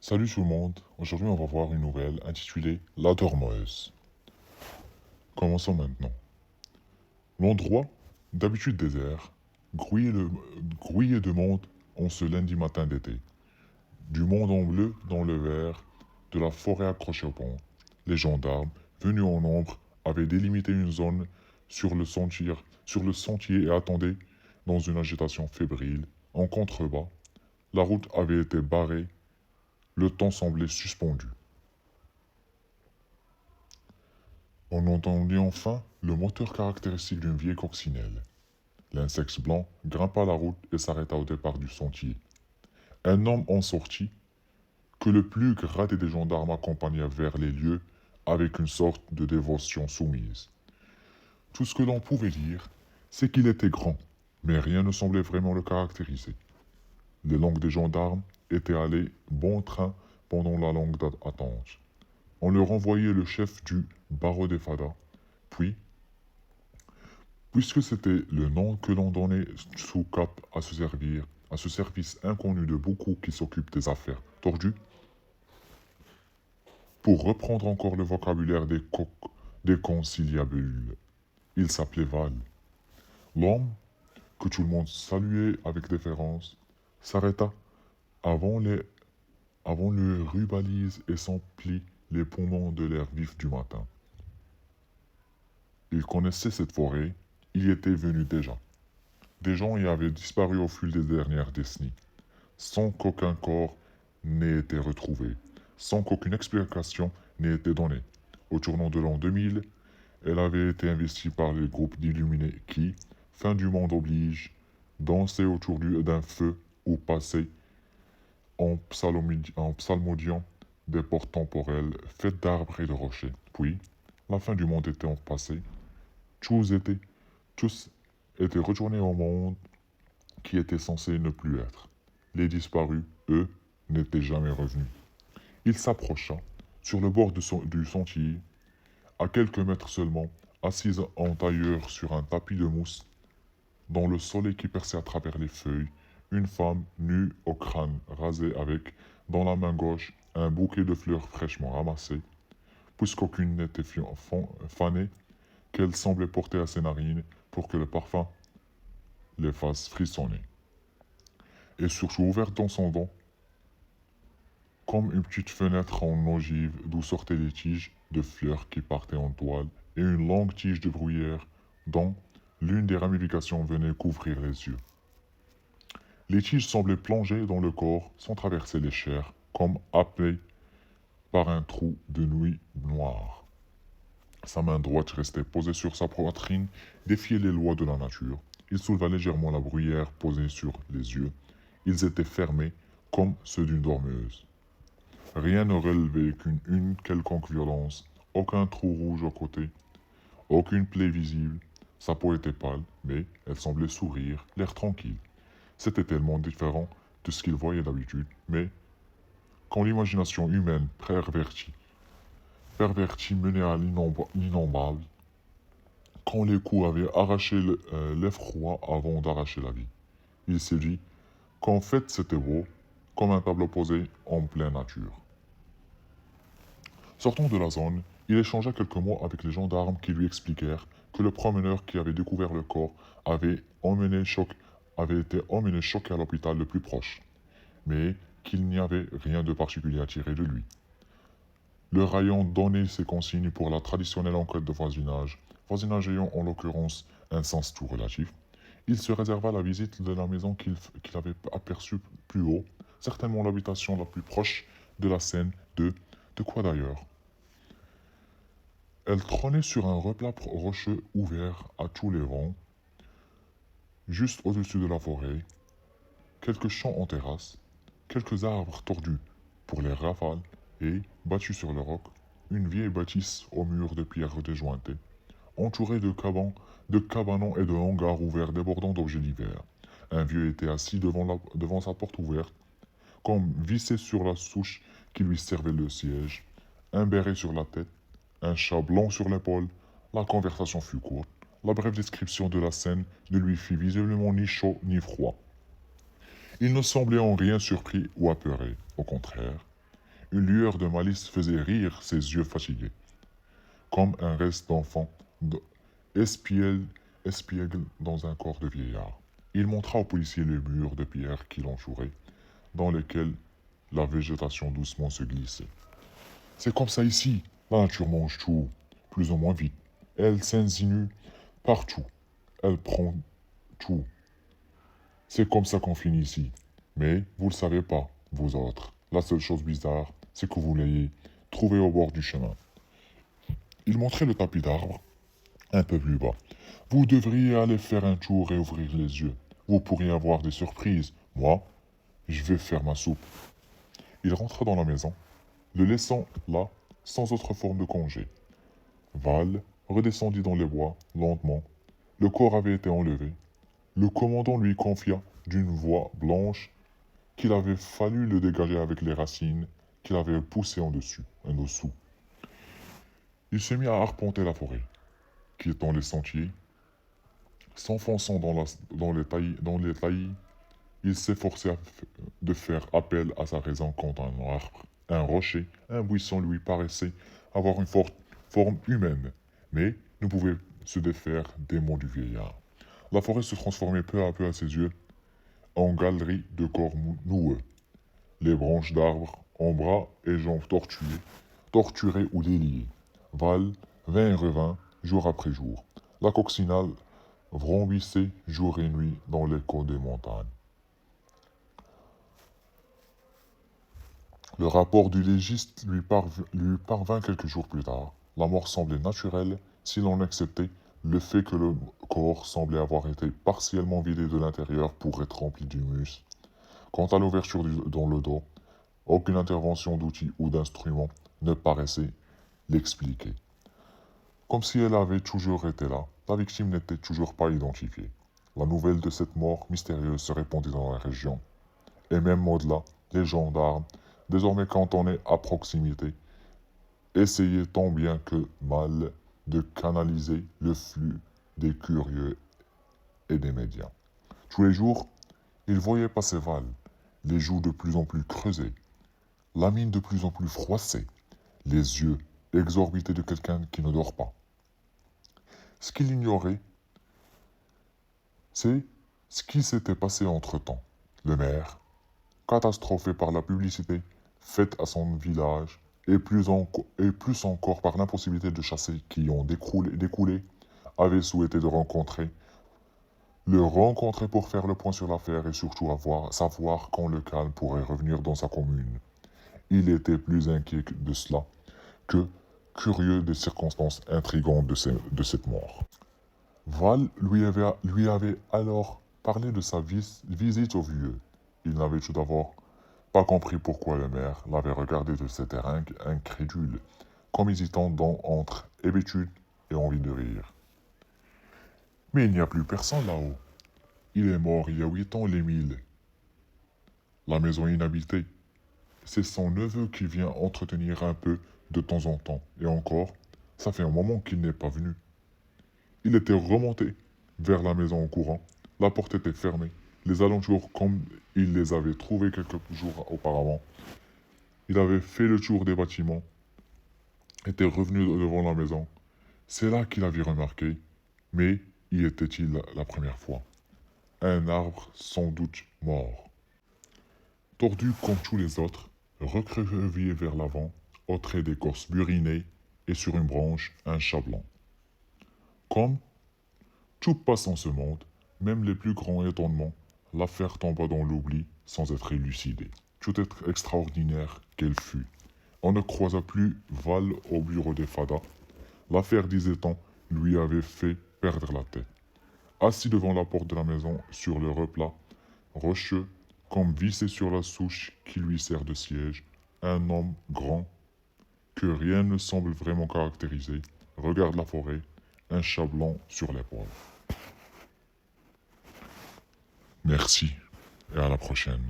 Salut tout le monde, aujourd'hui on va voir une nouvelle intitulée La Dormeuse. Commençons maintenant. L'endroit, d'habitude désert, grouillé de monde en ce lundi matin d'été. Du monde en bleu dans le vert, de la forêt accrochée au pont. Les gendarmes, venus en nombre, avaient délimité une zone sur le sentier et attendaient dans une agitation fébrile. En contrebas, la route avait été barrée, le temps semblait suspendu. On entendit enfin le moteur caractéristique d'une vieille coccinelle. L'insecte blanc grimpa la route et s'arrêta au départ du sentier. Un homme en sortit, que le plus gradé des gendarmes accompagna vers les lieux avec une sorte de dévotion soumise. Tout ce que l'on pouvait dire, c'est qu'il était grand, mais rien ne semblait vraiment le caractériser. Les langues des gendarmes étaient allées bon train pendant la longue attente. On leur envoyait le chef du barreau des Fadas, puis puisque c'était le nom que l'on donnait sous cap à ce service inconnu de beaucoup qui s'occupent des affaires tordues, pour reprendre encore le vocabulaire des conciliabules. Il s'appelait Val. L'homme, que tout le monde saluait avec déférence, s'arrêta avant, les, avant le rubalise et s'emplit les poumons de l'air vif du matin. Il connaissait cette forêt, il y était venu déjà. Des gens y avaient disparu au fil des dernières décennies, sans qu'aucun corps n'ait été retrouvé, sans qu'aucune explication n'ait été donnée. Au tournant de l'an 2000, elle avait été investie par les groupes d'illuminés qui, fin du monde oblige, dansaient autour d'un feu ou passaient en psalmodiant des portes temporelles faites d'arbres et de rochers. Puis, la fin du monde était en passé, tous étaient, tous étaient retournés au monde qui était censé ne plus être. Les disparus, eux, n'étaient jamais revenus. Il s'approcha, sur le bord du sentier, à quelques mètres seulement, assise en tailleur sur un tapis de mousse, dans le soleil qui perçait à travers les feuilles, une femme nue au crâne rasé avec, dans la main gauche, un bouquet de fleurs fraîchement ramassées, puisqu'aucune n'était fanée, qu'elle semblait porter à ses narines pour que le parfum les fasse frissonner. Et surtout ouverte dans son dos, comme une petite fenêtre en ogive d'où sortaient des tiges de fleurs qui partaient en toile et une longue tige de bruyère dont l'une des ramifications venait couvrir les yeux. Les tiges semblaient plonger dans le corps sans traverser les chairs, comme happées par un trou de nuit noire. Sa main droite restait posée sur sa poitrine, défiait les lois de la nature. Il souleva légèrement la bruyère posée sur les yeux. Ils étaient fermés comme ceux d'une dormeuse. Rien ne relevait qu'une quelconque violence, aucun trou rouge au côté, aucune plaie visible. Sa peau était pâle, mais elle semblait sourire, l'air tranquille. C'était tellement différent de ce qu'il voyait d'habitude, mais quand l'imagination humaine pervertie menait à l'innommable, quand les coups avaient arraché l'effroi avant d'arracher la vie, il s'est dit qu'en fait c'était beau, comme un tableau posé en pleine nature. Sortant de la zone, il échangea quelques mots avec les gendarmes qui lui expliquèrent que le promeneur qui avait découvert le corps avait été emmené choqué à l'hôpital le plus proche, mais qu'il n'y avait rien de particulier à tirer de lui. Le rayon donnait ses consignes pour la traditionnelle enquête de voisinage ayant en l'occurrence un sens tout relatif. Il se réserva la visite de la maison qu'il avait aperçue plus haut, certainement l'habitation la plus proche de la scène de quoi d'ailleurs. Elle trônait sur un replat rocheux ouvert à tous les vents, juste au-dessus de la forêt, quelques champs en terrasse, quelques arbres tordus pour les rafales et, battus sur le roc, une vieille bâtisse aux murs de pierre déjointés, entourée de cabanons et de hangars ouverts débordant d'objets divers. Un vieux était assis devant sa porte ouverte, comme vissé sur la souche qui lui servait de siège, un béret sur la tête, un chat blanc sur l'épaule. La conversation fut courte. La brève description de la scène ne lui fit visiblement ni chaud ni froid. Il ne semblait en rien surpris ou apeuré. Au contraire, Une lueur de malice faisait rire ses yeux fatigués, comme un reste d'enfant espiègle, espiègle dans un corps de vieillard. Il montra au policier le mur de pierre qui l'entourait, dans lequel la végétation doucement se glissait. C'est comme ça ici. La nature mange tout, plus ou moins vite. Elle s'insinue partout. Elle prend tout. C'est comme ça qu'on finit ici. Mais vous ne le savez pas, vous autres. La seule chose bizarre, c'est que vous l'ayez trouvé au bord du chemin. Il montrait le tapis d'arbres un peu plus bas. Vous devriez aller faire un tour et ouvrir les yeux. Vous pourriez avoir des surprises. Moi, je vais faire ma soupe. Il rentra dans la maison, le laissant là, sans autre forme de congé. Val redescendit dans les bois, lentement. Le corps avait été enlevé. Le commandant lui confia, d'une voix blanche, qu'il avait fallu le dégager avec les racines qu'il avait poussées en dessous. Il se mit à arpenter la forêt, quittant les sentiers, s'enfonçant dans les taillis. Il s'efforçait de faire appel à sa raison quand un arbre, un rocher, un buisson lui paraissait avoir une forme humaine, mais ne pouvait se défaire des mots du vieillard. La forêt se transformait peu à peu à ses yeux en galerie de corps noueux. Les branches d'arbres en bras et jambes torturées ou déliées. Val vint et revint, jour après jour. La coccinelle vrombissait jour et nuit dans l'écho des montagnes. Le rapport du légiste lui parvint quelques jours plus tard. La mort semblait naturelle si l'on acceptait le fait que le corps semblait avoir été partiellement vidé de l'intérieur pour être rempli d'humus. Quant à l'ouverture dans le dos, aucune intervention d'outils ou d'instruments ne paraissait l'expliquer. Comme si elle avait toujours été là, la victime n'était toujours pas identifiée. La nouvelle de cette mort mystérieuse se répandit dans la région. Et même au-delà, les gendarmes, désormais cantonnés à proximité, essayaient tant bien que mal de canaliser le flux des curieux et des médias. Tous les jours, ils voyaient passer Val, les joues de plus en plus creusées, la mine de plus en plus froissée, les yeux exorbités de quelqu'un qui ne dort pas. Ce qu'il ignorait, c'est ce qui s'était passé entre-temps. Le maire, catastrophé par la publicité faite à son village, et plus encore par l'impossibilité de chasser qui ont découlé, avait souhaité le rencontrer pour faire le point sur l'affaire et surtout savoir quand le calme pourrait revenir dans sa commune. Il était plus inquiet de cela que curieux des circonstances intrigantes de cette mort. Val lui avait alors parlé de sa visite au vieux. Il n'avait tout d'abord pas compris pourquoi le maire l'avait regardé de cet air incrédule, comme hésitant entre hébétude et envie de rire. Mais il n'y a plus personne là-haut. Il est mort il y a 8 ans, l'Émile. La maison inhabitée. C'est son neveu qui vient entretenir un peu de temps en temps. Et encore, ça fait un moment qu'il n'est pas venu. Il était remonté vers la maison en courant. La porte était fermée. Les alentours comme il les avait trouvés quelques jours auparavant. Il avait fait le tour des bâtiments, était revenu devant la maison. C'est là qu'il avait remarqué, mais y était-il la première fois? Un arbre sans doute mort. Tordu comme tous les autres, recroquevillé vers l'avant, au trait d'écorce burinée et sur une branche, un chat blanc. Comme tout passe en ce monde, même les plus grands étonnements, l'affaire tomba dans l'oubli sans être élucidée. Tout être extraordinaire qu'elle fut. On ne croisa plus Val au bureau des Fada. L'affaire, disait-on, lui avait fait perdre la tête. Assis devant la porte de la maison, sur le replat, rocheux, comme vissé sur la souche qui lui sert de siège, un homme grand, que rien ne semble vraiment caractériser, regarde la forêt, un chat blanc sur l'épaule. Merci et à la prochaine.